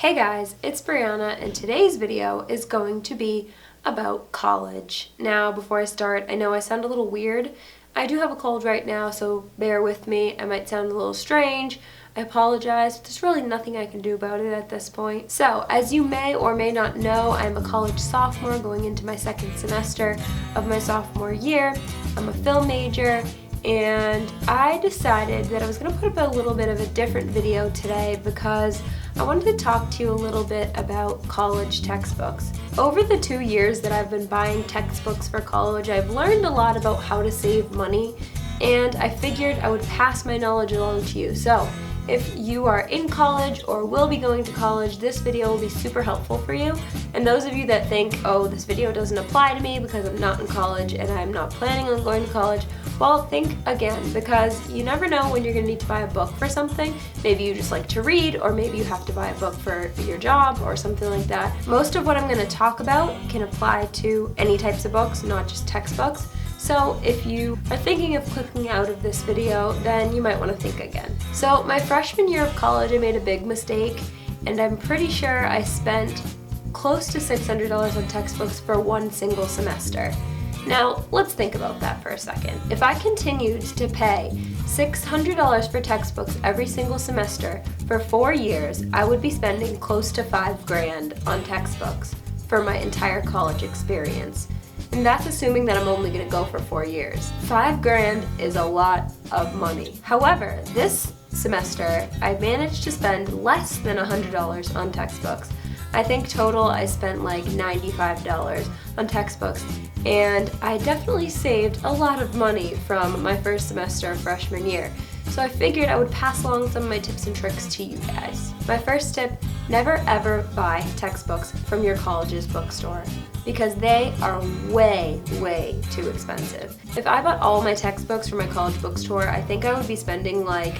Hey guys, it's Brianna and today's video is going to be about college. Now before I start, I know I sound a little weird. I do have a cold right now, so bear with me. I might sound a little strange. I apologize, but there's really nothing I can do about it at this point. So, as you may or may not know, I'm a college sophomore going into my second semester of my sophomore year. I'm a film major, and I decided that I was going to put up a little bit of a different video today because I wanted to talk to you a little bit about college textbooks. Over the 2 years that I've been buying textbooks for college, I've learned a lot about how to save money, and I figured I would pass my knowledge along to you. So, if you are in college or will be going to college, this video will be super helpful for you. And those of you that think, oh, this video doesn't apply to me because I'm not in college and I'm not planning on going to college, well, think again, because you never know when you're going to need to buy a book for something. Maybe you just like to read, or maybe you have to buy a book for your job or something like that. Most of what I'm going to talk about can apply to any types of books, not just textbooks. So if you are thinking of clicking out of this video, then you might want to think again. So my freshman year of college, I made a big mistake, and I'm pretty sure I spent close to $600 on textbooks for one single semester. Now, let's think about that for a second. If I continued to pay $600 for textbooks every single semester for 4 years, I would be spending close to $5,000 on textbooks for my entire college experience. And that's assuming that I'm only going to go for 4 years. $5,000 is a lot of money. However, this semester, I managed to spend less than $100 on textbooks. I think total I spent like $95 on textbooks, and I definitely saved a lot of money from my first semester of freshman year. So I figured I would pass along some of my tips and tricks to you guys. My first tip, never ever buy textbooks from your college's bookstore, because they are way, way too expensive. If I bought all my textbooks from my college bookstore, I think I would be spending like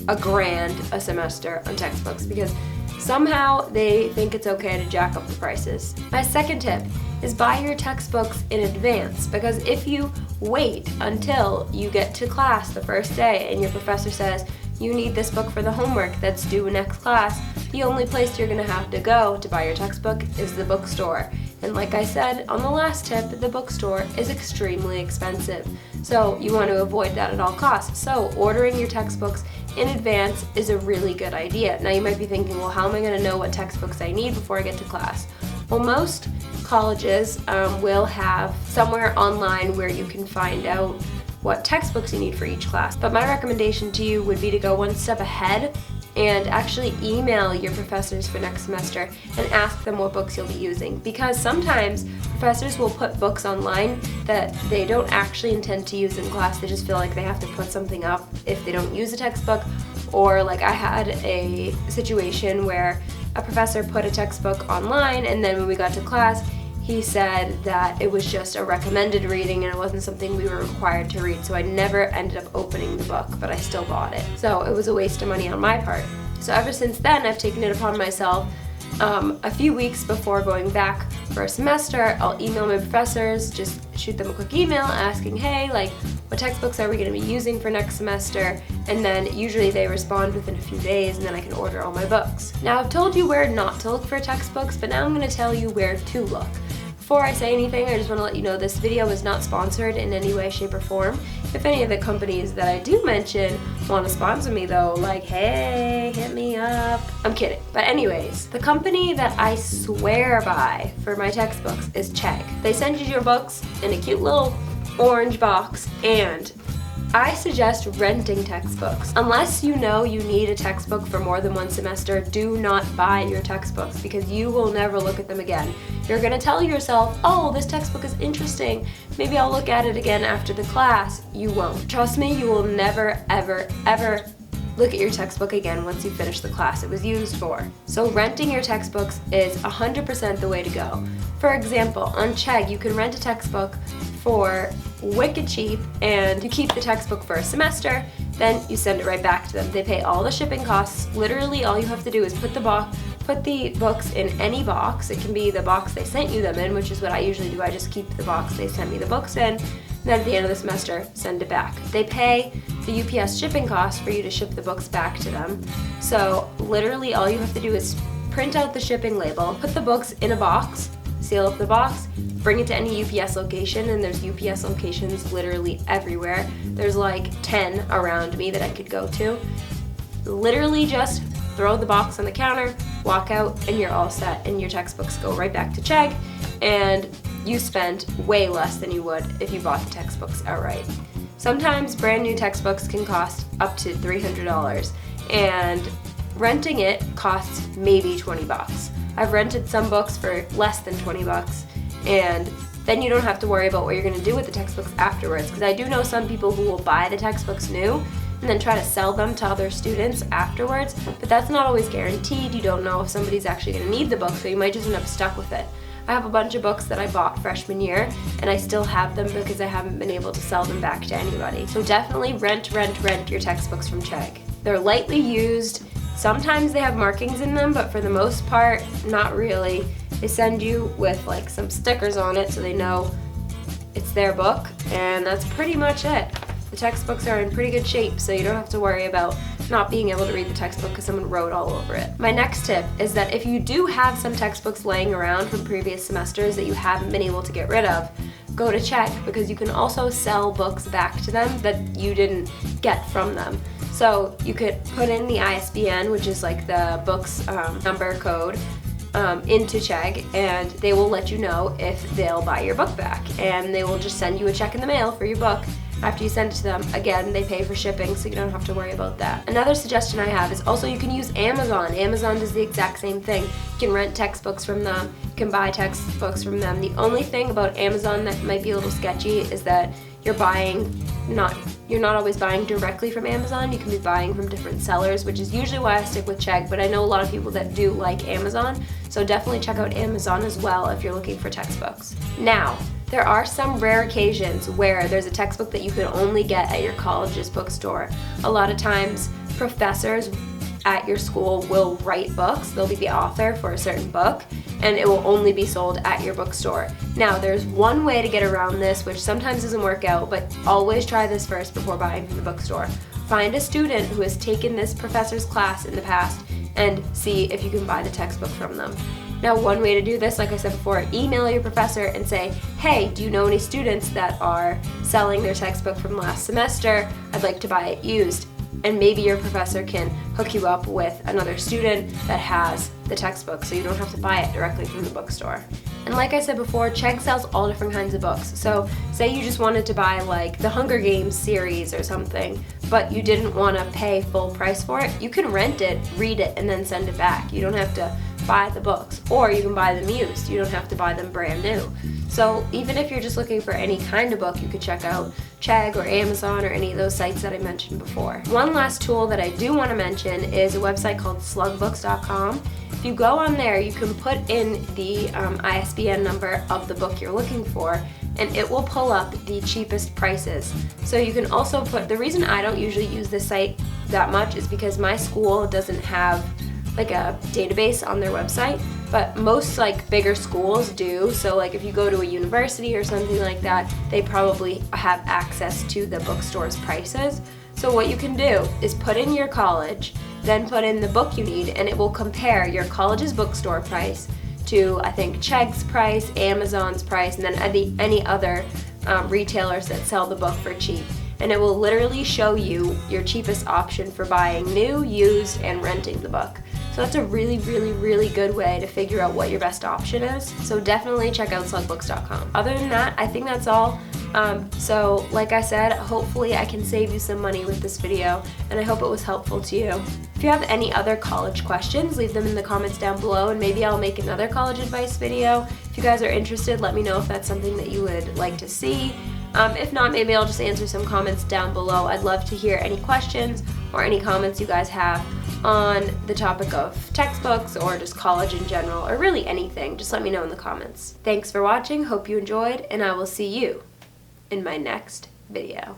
$1,000 a semester on textbooks, because somehow they think it's okay to jack up the prices. My second tip is buy your textbooks in advance, because if you wait until you get to class the first day and your professor says, you need this book for the homework that's due next class, the only place you're going to have to go to buy your textbook is the bookstore. And like I said on the last tip, the bookstore is extremely expensive. So you want to avoid that at all costs. So ordering your textbooks in advance is a really good idea. Now you might be thinking, well, how am I going to know what textbooks I need before I get to class? Well, most colleges will have somewhere online where you can find out what textbooks you need for each class. But my recommendation to you would be to go one step ahead and actually email your professors for next semester and ask them what books you'll be using. Because sometimes professors will put books online that they don't actually intend to use in class. They just feel like they have to put something up if they don't use a textbook. Or like I had a situation where a professor put a textbook online, and then when we got to class, he said that it was just a recommended reading and it wasn't something we were required to read, so I never ended up opening the book, but I still bought it. So it was a waste of money on my part. So ever since then, I've taken it upon myself. A few weeks before going back for a semester, I'll email my professors, just shoot them a quick email asking, hey, like, what textbooks are we going to be using for next semester? And then usually they respond within a few days, and then I can order all my books. Now, I've told you where not to look for textbooks, but now I'm going to tell you where to look. Before I say anything, I just want to let you know this video is not sponsored in any way, shape, or form. If any of the companies that I do mention want to sponsor me though, like, hey, hit me up. I'm kidding. But anyways, the company that I swear by for my textbooks is Chegg. They send you your books in a cute little orange box, and I suggest renting textbooks. Unless you know you need a textbook for more than one semester, do not buy your textbooks, because you will never look at them again. You're gonna tell yourself, oh, this textbook is interesting, maybe I'll look at it again after the class. You won't. Trust me, you will never, ever, ever look at your textbook again once you finish the class it was used for. So renting your textbooks is 100% the way to go. For example, on Chegg, you can rent a textbook for wicked cheap, and you keep the textbook for a semester, then you send it right back to them. They pay all the shipping costs. Literally all you have to do is put the books in any box. It can be the box they sent you them in, which is what I usually do. I just keep the box they sent me the books in, and then at the end of the semester, send it back. They pay the UPS shipping costs for you to ship the books back to them. So literally all you have to do is print out the shipping label, put the books in a box, seal up the box, bring it to any UPS location, and there's UPS locations literally everywhere. There's like 10 around me that I could go to. Literally just throw the box on the counter, walk out, and you're all set, and your textbooks go right back to Chegg, and you spent way less than you would if you bought the textbooks outright. Sometimes brand new textbooks can cost up to $300, and renting it costs maybe 20 bucks. I've rented some books for less than 20 bucks, and then you don't have to worry about what you're going to do with the textbooks afterwards, because I do know some people who will buy the textbooks new and then try to sell them to other students afterwards, but that's not always guaranteed. You don't know if somebody's actually going to need the book, so you might just end up stuck with it. I have a bunch of books that I bought freshman year, and I still have them because I haven't been able to sell them back to anybody. So definitely rent your textbooks from Chegg. They're lightly used. Sometimes they have markings in them, but for the most part, not really. They send you with like some stickers on it so they know it's their book, and that's pretty much it. The textbooks are in pretty good shape, so you don't have to worry about not being able to read the textbook because someone wrote all over it. My next tip is that if you do have some textbooks laying around from previous semesters that you haven't been able to get rid of, go to Chegg, because you can also sell books back to them that you didn't get from them. So you could put in the ISBN, which is like the book's number code, into Chegg, and they will let you know if they'll buy your book back, and they will just send you a check in the mail for your book after you send it to them. Again, they pay for shipping, so you don't have to worry about that. Another suggestion I have is also you can use Amazon. Amazon does the exact same thing. You can rent textbooks from them, you can buy textbooks from them. The only thing about Amazon that might be a little sketchy is that you're not always buying directly from Amazon. You can be buying from different sellers, which is usually why I stick with Chegg, but I know a lot of people that do like Amazon, so definitely check out Amazon as well if you're looking for textbooks. Now, there are some rare occasions where there's a textbook that you can only get at your college's bookstore. A lot of times, professors at your school will write books. They'll be the author for a certain book, and it will only be sold at your bookstore. Now, there's one way to get around this, which sometimes doesn't work out, but always try this first before buying from the bookstore. Find a student who has taken this professor's class in the past and see if you can buy the textbook from them. Now, one way to do this, like I said before, email your professor and say, hey, do you know any students that are selling their textbook from last semester? I'd like to buy it used. And maybe your professor can hook you up with another student that has the textbook, so you don't have to buy it directly from the bookstore. And like I said before, Chegg sells all different kinds of books. So say you just wanted to buy like the Hunger Games series or something, but you didn't want to pay full price for it, you can rent it, read it, and then send it back. You don't have to buy the books, or you can buy them used. You don't have to buy them brand new. So even if you're just looking for any kind of book, you could check out Chegg or Amazon or any of those sites that I mentioned before. One last tool that I do want to mention is a website called slugbooks.com. If you go on there, you can put in the ISBN number of the book you're looking for, and it will pull up the cheapest prices. So you can also put, the reason I don't usually use this site that much is because my school doesn't have like a database on their website, but most like bigger schools do. So like if you go to a university or something like that, they probably have access to the bookstore's prices. So what you can do is put in your college, then put in the book you need, and it will compare your college's bookstore price to, I think, Chegg's price, Amazon's price, and then any other retailers that sell the book for cheap. And it will literally show you your cheapest option for buying new, used, and renting the book. So that's a really, really, really good way to figure out what your best option is. So definitely check out slugbooks.com. Other than that, I think that's all. So like I said, hopefully I can save you some money with this video, and I hope it was helpful to you. If you have any other college questions, leave them in the comments down below, and maybe I'll make another college advice video. If you guys are interested, let me know if that's something that you would like to see. If not, maybe I'll just answer some comments down below. I'd love to hear any questions or any comments you guys have on the topic of textbooks or just college in general, or really anything. Just let me know in the comments. Thanks for watching, hope you enjoyed, and I will see you in my next video.